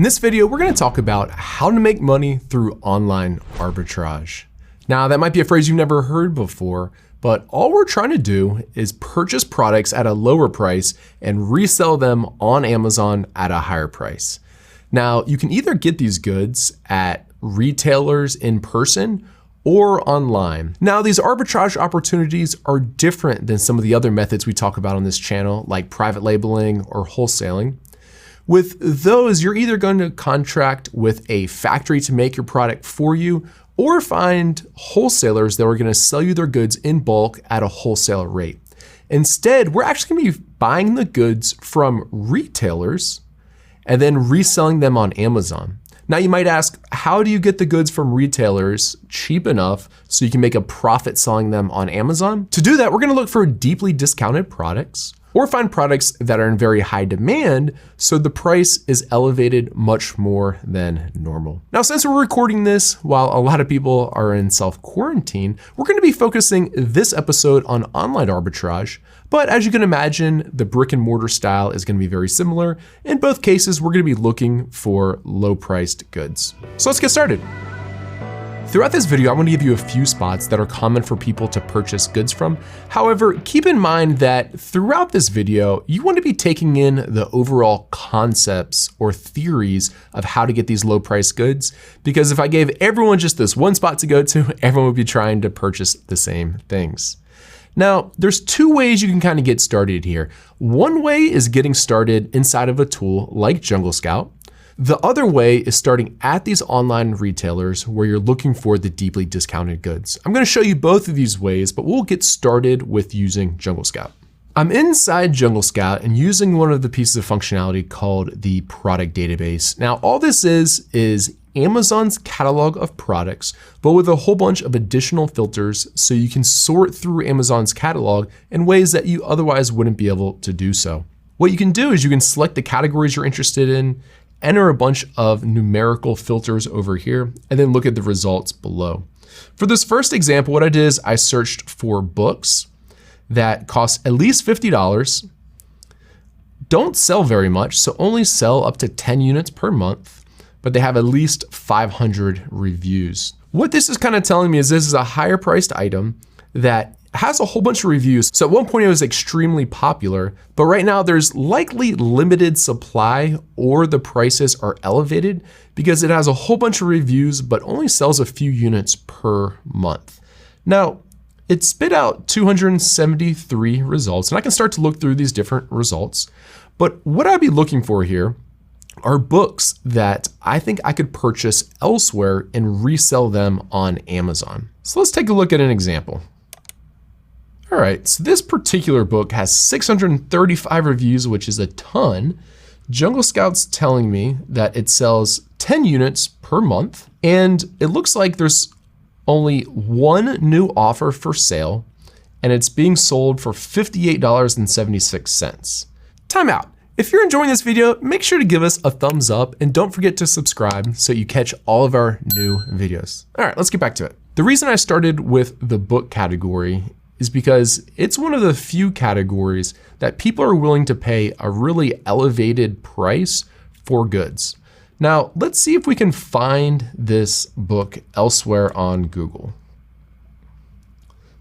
In this video, we're gonna talk about how to make money through online arbitrage. Now, that might be a phrase you've never heard before, but all we're trying to do is purchase products at a lower price and resell them on Amazon at a higher price. Now, you can either get these goods at retailers in person or online. Now, these arbitrage opportunities are different than some of the other methods we talk about on this channel, like private labeling or wholesaling. With those, you're either going to contract with a factory to make your product for you, or find wholesalers that are going to sell you their goods in bulk at a wholesale rate. Instead, we're actually going to be buying the goods from retailers and then reselling them on Amazon. Now you might ask, how do you get the goods from retailers cheap enough so you can make a profit selling them on Amazon? To do that, we're going to look for deeply discounted products or find products that are in very high demand so the price is elevated much more than normal. Now, since we're recording this while a lot of people are in self-quarantine, we're going to be focusing this episode on online arbitrage. But as you can imagine, the brick and mortar style is going to be very similar. In both cases, we're going to be looking for low-priced goods. So let's get started. Throughout this video, I want to give you a few spots that are common for people to purchase goods from. However, keep in mind that throughout this video, you want to be taking in the overall concepts or theories of how to get these low price goods, because if I gave everyone just this one spot to go to, everyone would be trying to purchase the same things. Now, there's two ways you can kind of get started here. One way is getting started inside of a tool like Jungle Scout. The other way is starting at these online retailers where you're looking for the deeply discounted goods. I'm going to show you both of these ways, but we'll get started with using Jungle Scout. I'm inside Jungle Scout and using one of the pieces of functionality called the product database. Now, all this is Amazon's catalog of products, but with a whole bunch of additional filters so you can sort through Amazon's catalog in ways that you otherwise wouldn't be able to do so. What you can do is you can select the categories you're interested in, enter a bunch of numerical filters over here, and then look at the results below. For this first example, what I did is I searched for books that cost at least $50, don't sell very much, so only sell up to 10 units per month, but they have at least 500 reviews. What this is kind of telling me is this is a higher priced item that has a whole bunch of reviews. So at one point it was extremely popular, but right now there's likely limited supply or the prices are elevated because it has a whole bunch of reviews, but only sells a few units per month. Now, it spit out 273 results, and I can start to look through these different results. But what I'd be looking for here are books that I think I could purchase elsewhere and resell them on Amazon. So let's take a look at an example. All right, so this particular book has 635 reviews, which is a ton. Jungle Scout's telling me that it sells 10 units per month, and it looks like there's only one new offer for sale, and it's being sold for $58.76. Time out. If you're enjoying this video, make sure to give us a thumbs up and don't forget to subscribe so you catch all of our new videos. All right, let's get back to it. The reason I started with the book category is because it's one of the few categories that people are willing to pay a really elevated price for goods. Now, let's see if we can find this book elsewhere on Google.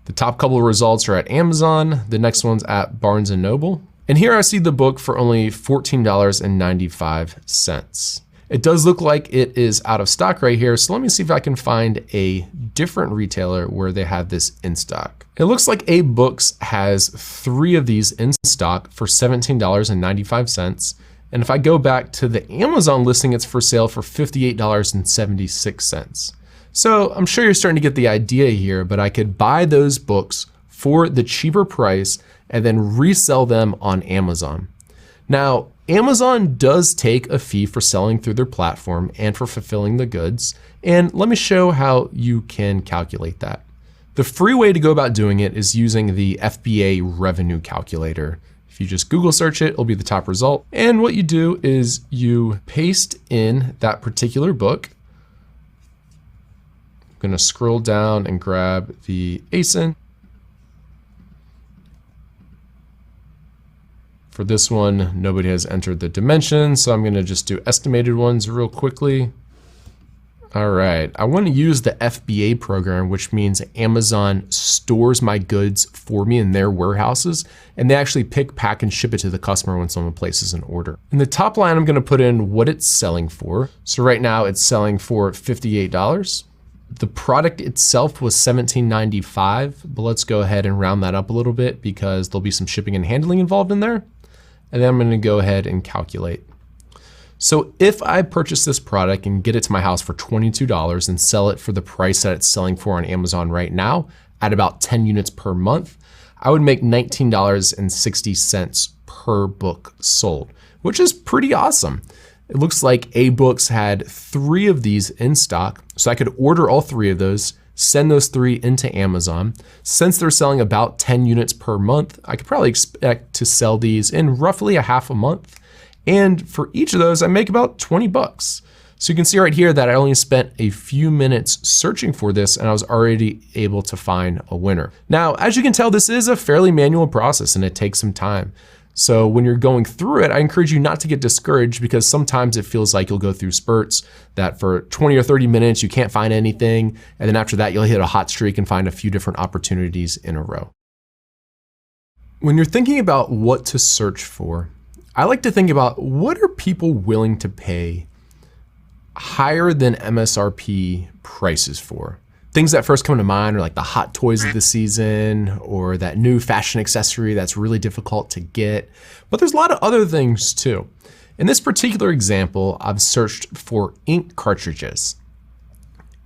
The top couple of results are at Amazon. The next one's at Barnes & Noble. And here I see the book for only $14.95. It does look like it is out of stock right here. So let me see if I can find a different retailer where they have this in stock. It looks like Abe Books has 3 of these in stock for $17.95. And if I go back to the Amazon listing, it's for sale for $58.76. So I'm sure you're starting to get the idea here, but I could buy those books for the cheaper price and then resell them on Amazon. Now, Amazon does take a fee for selling through their platform and for fulfilling the goods. And let me show how you can calculate that. The free way to go about doing it is using the FBA revenue calculator. If you just Google search it, it'll be the top result. And what you do is you paste in that particular book. I'm gonna scroll down and grab the ASIN. For this one, nobody has entered the dimensions, so I'm gonna just do estimated ones real quickly. All right, I want to use the FBA program, which means Amazon stores my goods for me in their warehouses, and they actually pick, pack, and ship it to the customer when someone places an order. In the top line, I'm gonna put in what it's selling for. So right now it's selling for $58. The product itself was $17.95, but let's go ahead and round that up a little bit because there'll be some shipping and handling involved in there. And then I'm gonna go ahead and calculate. So if I purchase this product and get it to my house for $22 and sell it for the price that it's selling for on Amazon right now at about 10 units per month, I would make $19.60 per book sold, which is pretty awesome. It looks like A-Books had 3 of these in stock, so I could order all 3 of those, send those 3 into Amazon. Since they're selling about 10 units per month, I could probably expect to sell these in roughly a half a month. And for each of those, I make about 20 bucks. So you can see right here that I only spent a few minutes searching for this and I was already able to find a winner. Now, as you can tell, this is a fairly manual process and it takes some time. So when you're going through it, I encourage you not to get discouraged because sometimes it feels like you'll go through spurts that for 20 or 30 minutes, you can't find anything. And then after that, you'll hit a hot streak and find a few different opportunities in a row. When you're thinking about what to search for, I like to think about what are people willing to pay higher than MSRP prices for. Things that first come to mind are like the hot toys of the season or that new fashion accessory that's really difficult to get. But there's a lot of other things too. In this particular example, I've searched for ink cartridges.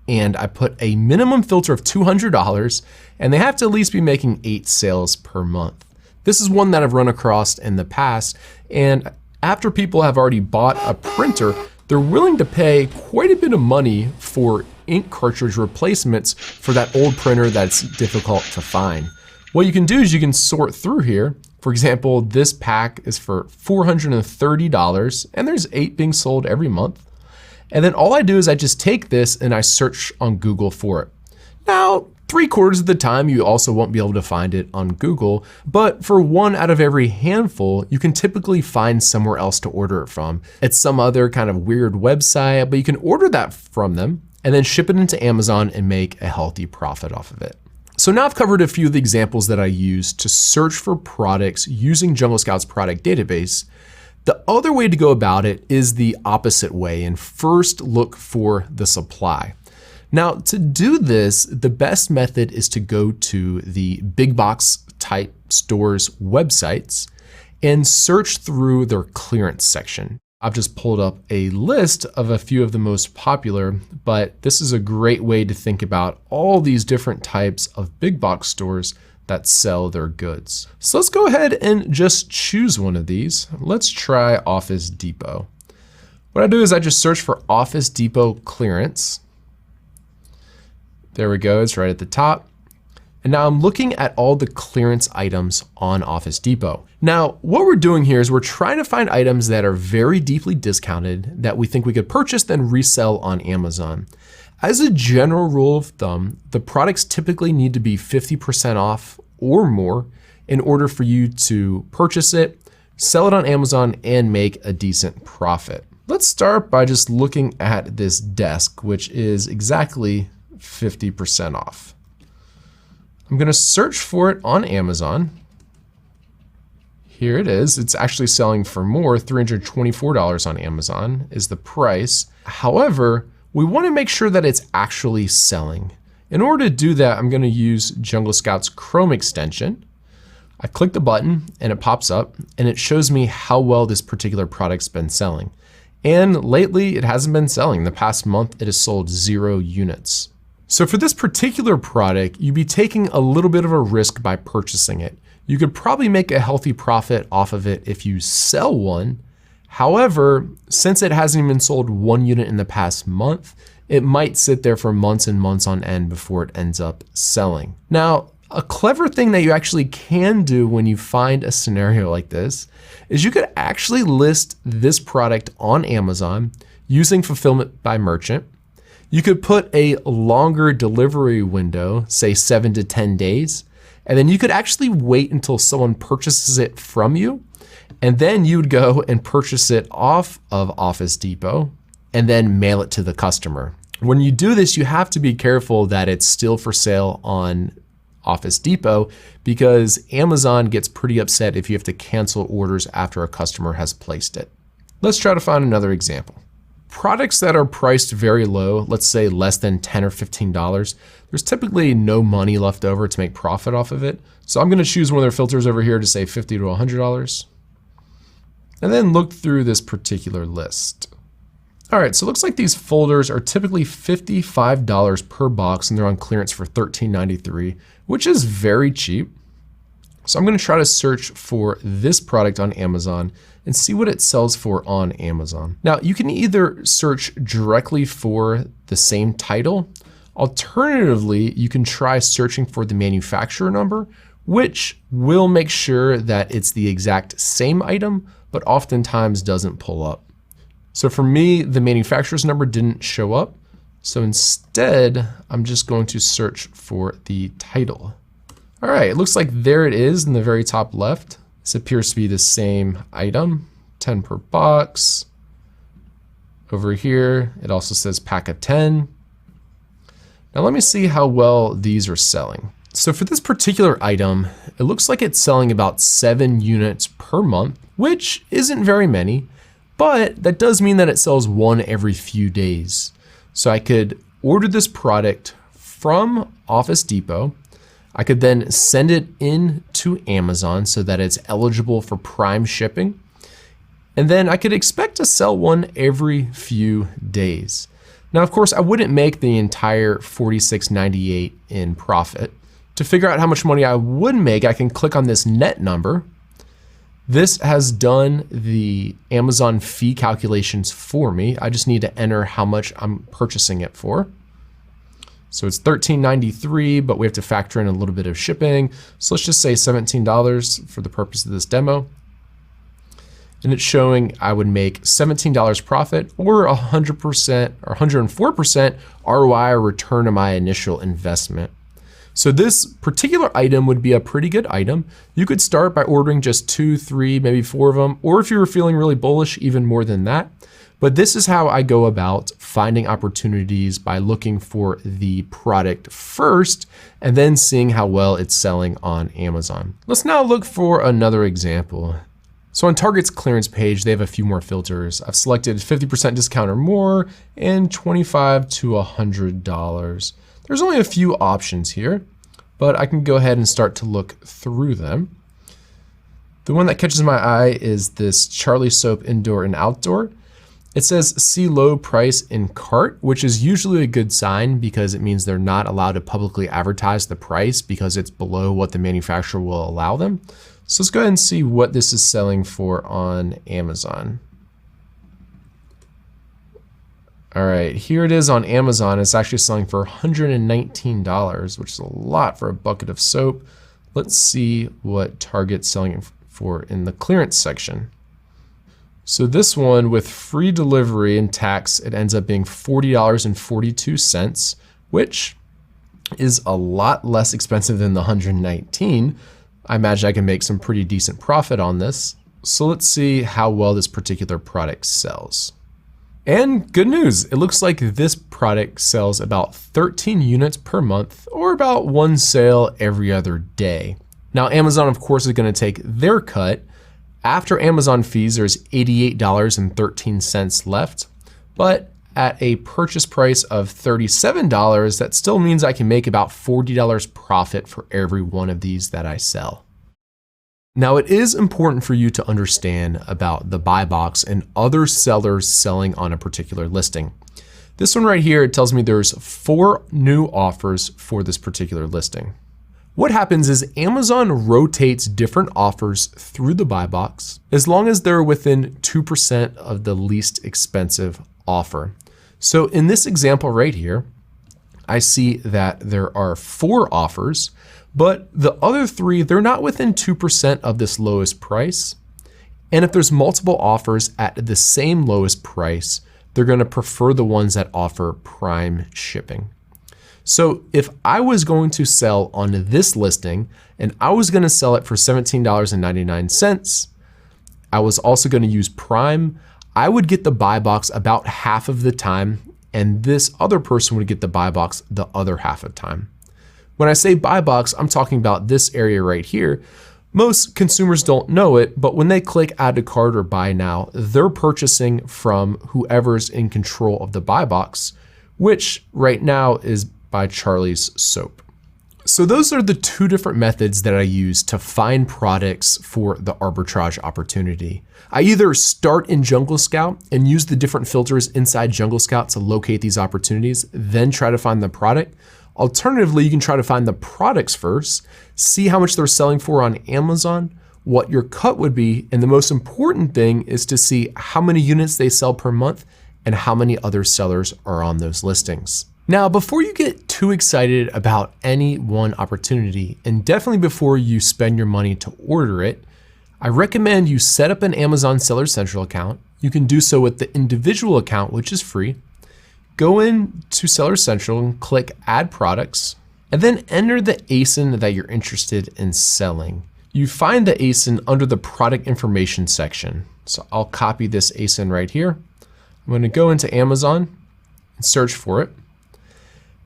And I put a minimum filter of $200 and they have to at least be making 8 sales per month. This is one that I've run across in the past, and after people have already bought a printer, they're willing to pay quite a bit of money for ink cartridge replacements for that old printer that's difficult to find. What you can do is you can sort through here. For example, this pack is for $430, and there's 8 being sold every month. And then all I do is I just take this and I search on Google for it. Now, 3/4 of the time, you also won't be able to find it on Google, but for 1 out of every handful, you can typically find somewhere else to order it from. It's some other kind of weird website, but you can order that from them and then ship it into Amazon and make a healthy profit off of it. So now I've covered a few of the examples that I use to search for products using Jungle Scout's product database. The other way to go about it is the opposite way and first look for the supply. Now, to do this, the best method is to go to the big box type stores websites and search through their clearance section. I've just pulled up a list of a few of the most popular, but this is a great way to think about all these different types of big box stores that sell their goods. So let's go ahead and just choose one of these. Let's try Office Depot. What I do is I just search for Office Depot clearance. There we go, it's right at the top. And now I'm looking at all the clearance items on Office Depot. Now, what we're doing here is we're trying to find items that are very deeply discounted that we think we could purchase then resell on Amazon. As a general rule of thumb, the products typically need to be 50% off or more in order for you to purchase it, sell it on Amazon, and make a decent profit. Let's start by just looking at this desk, which is exactly 50% off. I'm gonna search for it on Amazon. Here it is. It's actually selling for more, $324 on Amazon is the price. However, we wanna make sure that it's actually selling. In order to do that, I'm gonna use Jungle Scout's Chrome extension. I click the button and it pops up and it shows me how well this particular product's been selling. And lately it hasn't been selling. In the past month, it has sold 0 units. So for this particular product, you'd be taking a little bit of a risk by purchasing it. You could probably make a healthy profit off of it if you sell one. However, since it hasn't even sold 1 unit in the past month, it might sit there for months and months on end before it ends up selling. Now, a clever thing that you actually can do when you find a scenario like this is you could actually list this product on Amazon using fulfillment by merchant. You could put a longer delivery window, say 7 to 10 days, and then you could actually wait until someone purchases it from you. And then you would go and purchase it off of Office Depot and then mail it to the customer. When you do this, you have to be careful that it's still for sale on Office Depot because Amazon gets pretty upset if you have to cancel orders after a customer has placed it. Let's try to find another example. Products that are priced very low, let's say less than $10 or $15, there's typically no money left over to make profit off of it. So I'm gonna choose one of their filters over here to say $50 to $100, and then look through this particular list. All right, so it looks like these folders are typically $55 per box and they're on clearance for $13.93, which is very cheap. So I'm gonna try to search for this product on Amazon and see what it sells for on Amazon. Now, you can either search directly for the same title. Alternatively, you can try searching for the manufacturer number, which will make sure that it's the exact same item, but oftentimes doesn't pull up. So for me, the manufacturer's number didn't show up. So instead, I'm just going to search for the title. All right, it looks like there it is in the very top left. This appears to be the same item, 10 per box. Over here, it also says pack of 10. Now let me see how well these are selling. So for this particular item, it looks like it's selling about 7 units per month, which isn't very many, but that does mean that it sells one every few days. So I could order this product from Office Depot. I could then send it in to Amazon so that it's eligible for Prime shipping. And then I could expect to sell one every few days. Now, of course, I wouldn't make the entire $46.98 in profit. To figure out how much money I would make, I can click on this net number. This has done the Amazon fee calculations for me. I just need to enter how much I'm purchasing it for. So it's $13.93, but we have to factor in a little bit of shipping. So let's just say $17 for the purpose of this demo. And it's showing I would make $17 profit or 100% or 104% ROI or return on my initial investment. So this particular item would be a pretty good item. You could start by ordering just 2, 3, maybe 4 of them, or if you were feeling really bullish, even more than that. But this is how I go about finding opportunities by looking for the product first and then seeing how well it's selling on Amazon. Let's now look for another example. So on Target's clearance page, they have a few more filters. I've selected 50% discount or more and $25 to $100. There's only a few options here, but I can go ahead and start to look through them. The one that catches my eye is this Charlie Soap Indoor and Outdoor. It says see low price in cart, which is usually a good sign because it means they're not allowed to publicly advertise the price because it's below what the manufacturer will allow them. So let's go ahead and see what this is selling for on Amazon. All right, here it is on Amazon. It's actually selling for $119, which is a lot for a bucket of soap. Let's see what Target's selling for in the clearance section. So this one with free delivery and tax, it ends up being $40.42, which is a lot less expensive than the $119. I imagine I can make some pretty decent profit on this. So let's see how well this particular product sells. And good news, it looks like this product sells about 13 units per month or about 1 sale every other day. Now, Amazon, of course, is gonna take their cut. After Amazon fees, there's $88.13 left, but at a purchase price of $37, that still means I can make about $40 profit for every one of these that I sell. Now, it is important for you to understand about the buy box and other sellers selling on a particular listing. This one right here, it tells me there's 4 new offers for this particular listing. What happens is Amazon rotates different offers through the buy box as long as they're within 2% of the least expensive offer. So in this example right here, I see that there are 4 offers, but the other 3, they're not within 2% of this lowest price. And if there's multiple offers at the same lowest price, they're gonna prefer the ones that offer Prime shipping. So if I was going to sell on this listing and I was gonna sell it for $17.99, I was also going to use Prime, I would get the buy box about half of the time, and this other person would get the buy box the other half of the time. When I say buy box, I'm talking about this area right here. Most consumers don't know it, but when they click add to cart or buy now, they're purchasing from whoever's in control of the buy box, which right now is by Charlie's Soap. So those are the two different methods that I use to find products for the arbitrage opportunity. I either start in Jungle Scout and use the different filters inside Jungle Scout to locate these opportunities, then try to find the product. Alternatively, you can try to find the products first, see how much they're selling for on Amazon, what your cut would be, and the most important thing is to see how many units they sell per month and how many other sellers are on those listings. Now, before you get too excited about any one opportunity, and definitely before you spend your money to order it, I recommend you set up an Amazon Seller Central account. You can do so with the individual account, which is free. Go into Seller Central and click Add Products, and then enter the ASIN that you're interested in selling. You find the ASIN under the product information section. So I'll copy this ASIN right here. I'm going to go into Amazon and search for it.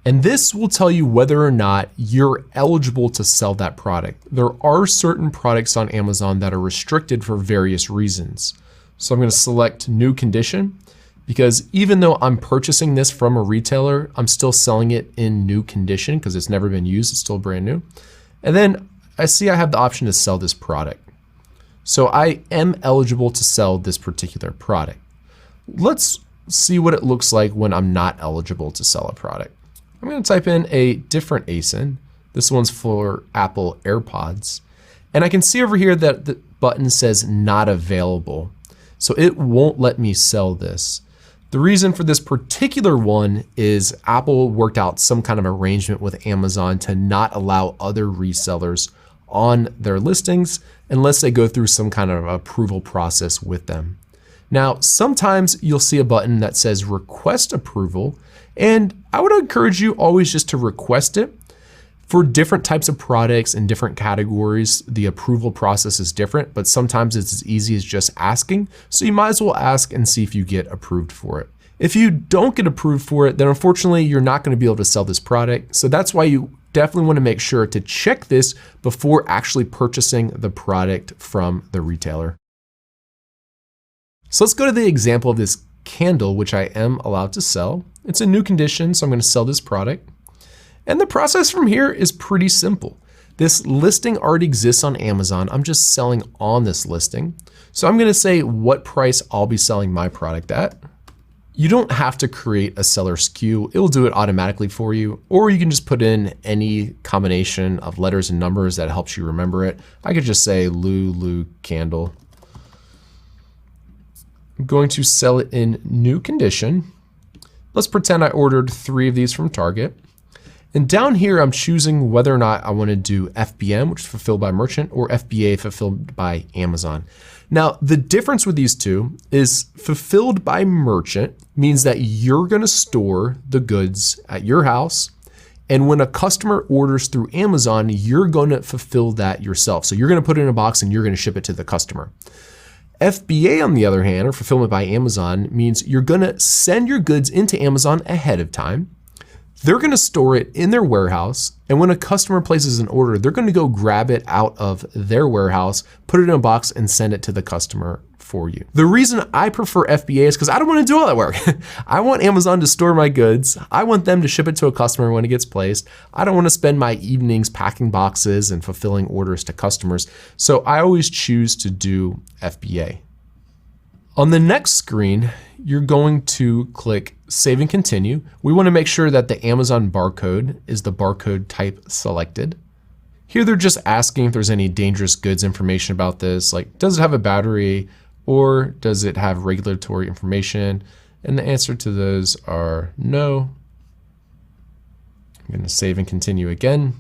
And this will tell you whether or not you're eligible to sell that product. There are certain products on Amazon that are restricted for various reasons. So I'm going to select New Condition, because even though I'm purchasing this from a retailer, I'm still selling it in new condition because it's never been used, it's still brand new. And then I see I have the option to sell this product. So I am eligible to sell this particular product. Let's see what it looks like when I'm not eligible to sell a product. I'm going to type in a different ASIN. This one's for Apple AirPods. And I can see over here that the button says not available. So it won't let me sell this. The reason for this particular one is Apple worked out some kind of arrangement with Amazon to not allow other resellers on their listings unless they go through some kind of approval process with them. Now, sometimes you'll see a button that says request approval, and I would encourage you always just to request it. For different types of products and different categories, the approval process is different, but sometimes it's as easy as just asking. So you might as well ask and see if you get approved for it. If you don't get approved for it, then unfortunately you're not going to be able to sell this product. So that's why you definitely want to make sure to check this before actually purchasing the product from the retailer. So let's go to the example of this candle, which I am allowed to sell. It's a new condition, so I'm going to sell this product. And the process from here is pretty simple. This listing already exists on Amazon. I'm just selling on this listing. So I'm going to say what price I'll be selling my product at. You don't have to create a seller SKU. It'll do it automatically for you, or you can just put in any combination of letters and numbers that helps you remember it. I could just say Lulu candle. I'm going to sell it in new condition. Let's pretend I ordered 3 of these from Target. And down here, I'm choosing whether or not I want to do FBM, which is fulfilled by merchant, or FBA, fulfilled by Amazon. Now, the difference with these two is fulfilled by merchant means that you're going to store the goods at your house. And when a customer orders through Amazon, you're going to fulfill that yourself. So you're going to put it in a box and you're going to ship it to the customer. FBA, on the other hand, or fulfillment by Amazon, means you're going to send your goods into Amazon ahead of time. They're going to store it in their warehouse. And when a customer places an order, they're going to go grab it out of their warehouse, put it in a box, and send it to the customer for you. The reason I prefer FBA is because I don't want to do all that work. I want Amazon to store my goods. I want them to ship it to a customer when it gets placed. I don't want to spend my evenings packing boxes and fulfilling orders to customers. So I always choose to do FBA. On the next screen, you're going to click Save and Continue. We want to make sure that the Amazon barcode is the barcode type selected. Here they're just asking if there's any dangerous goods information about this, like does it have a battery or does it have regulatory information? And the answer to those are no. I'm going to save and continue again.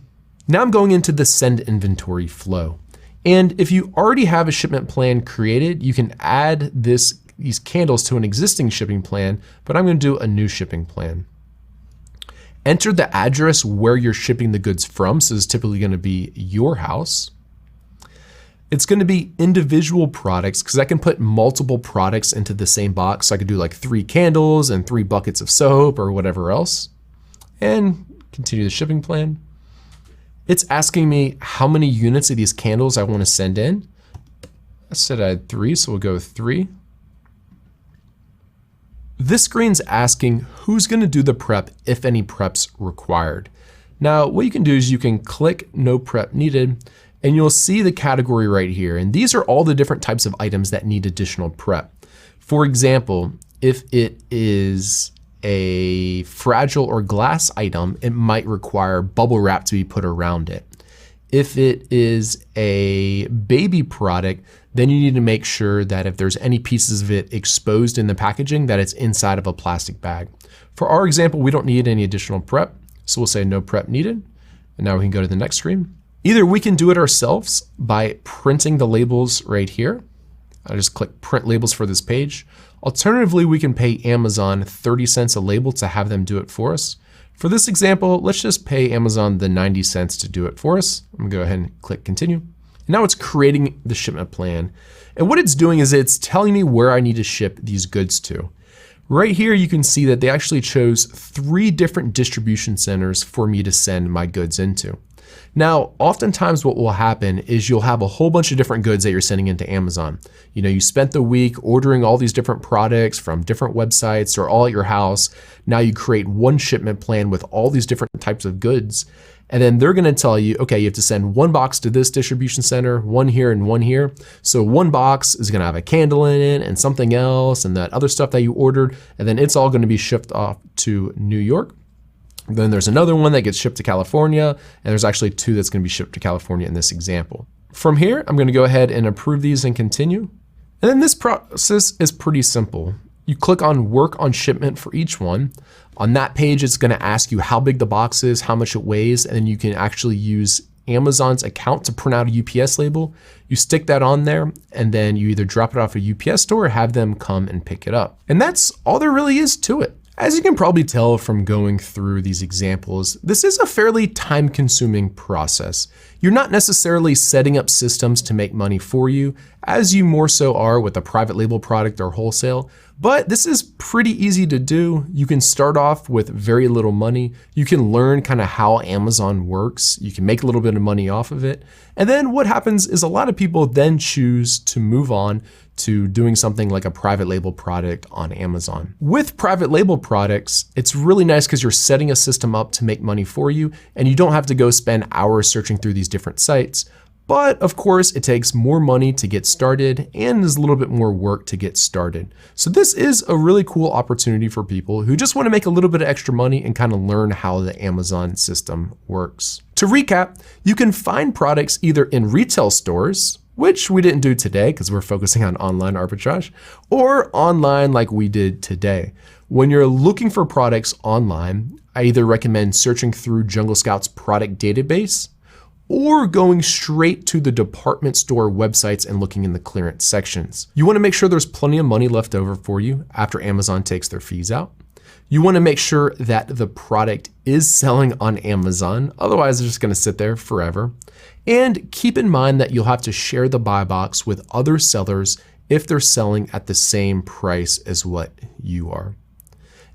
Now I'm going into the send inventory flow. And if you already have a shipment plan created, you can add these candles to an existing shipping plan, but I'm going to do a new shipping plan. Enter the address where you're shipping the goods from. So this is typically going to be your house. It's gonna be individual products because I can put multiple products into the same box. So I could do like 3 candles and 3 buckets of soap or whatever else. And continue the shipping plan. It's asking me how many units of these candles I wanna send in. I said I had 3, so we'll go 3. This screen's asking who's gonna do the prep if any prep's required. Now, what you can do is you can click no prep needed and you'll see the category right here. And these are all the different types of items that need additional prep. For example, if it is a fragile or glass item, it might require bubble wrap to be put around it. If it is a baby product, then you need to make sure that if there's any pieces of it exposed in the packaging, that it's inside of a plastic bag. For our example, we don't need any additional prep, so we'll say no prep needed. And now we can go to the next screen. Either we can do it ourselves by printing the labels right here. I just click print labels for this page. Alternatively, we can pay Amazon 30 cents a label to have them do it for us. For this example, let's just pay Amazon the 90 cents to do it for us. I'm gonna go ahead and click continue. And now it's creating the shipment plan. And what it's doing is it's telling me where I need to ship these goods to. Right here, you can see that they actually chose 3 different distribution centers for me to send my goods into. Now, oftentimes what will happen is you'll have a whole bunch of different goods that you're sending into Amazon. You know, you spent the week ordering all these different products from different websites or all at your house. Now you create one shipment plan with all these different types of goods. And then they're gonna tell you, okay, you have to send 1 box to this distribution center, 1 here and 1 here. So 1 box is gonna have a candle in it and something else and that other stuff that you ordered. And then it's all gonna be shipped off to New York. Then there's another one that gets shipped to California, and there's actually 2 that's gonna be shipped to California in this example. From here, I'm gonna go ahead and approve these and continue. And then this process is pretty simple. You click on work on shipment for each one. On that page, it's gonna ask you how big the box is, how much it weighs, and then you can actually use Amazon's account to print out a UPS label. You stick that on there, and then you either drop it off a UPS store or have them come and pick it up. And that's all there really is to it. As you can probably tell from going through these examples, this is a fairly time-consuming process. You're not necessarily setting up systems to make money for you, as you more so are with a private label product or wholesale, but this is pretty easy to do. You can start off with very little money. You can learn kind of how Amazon works. You can make a little bit of money off of it. And then what happens is a lot of people then choose to move on to doing something like a private label product on Amazon. With private label products, it's really nice because you're setting a system up to make money for you and you don't have to go spend hours searching through these different sites. But of course, it takes more money to get started and there's a little bit more work to get started. So this is a really cool opportunity for people who just want to make a little bit of extra money and kind of learn how the Amazon system works. To recap, you can find products either in retail stores, which we didn't do today because we're focusing on online arbitrage, or online like we did today. When you're looking for products online, I either recommend searching through Jungle Scout's product database or going straight to the department store websites and looking in the clearance sections. You wanna make sure there's plenty of money left over for you after Amazon takes their fees out. You wanna make sure that the product is selling on Amazon, otherwise it's just gonna sit there forever. And keep in mind that you'll have to share the buy box with other sellers if they're selling at the same price as what you are.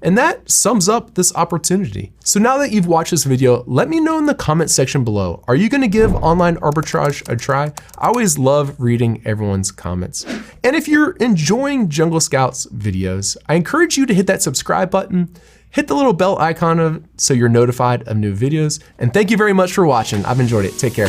And that sums up this opportunity. So now that you've watched this video, let me know in the comment section below. Are you gonna give online arbitrage a try? I always love reading everyone's comments. And if you're enjoying Jungle Scout's videos, I encourage you to hit that subscribe button, hit the little bell icon so you're notified of new videos. And thank you very much for watching. I've enjoyed it. Take care.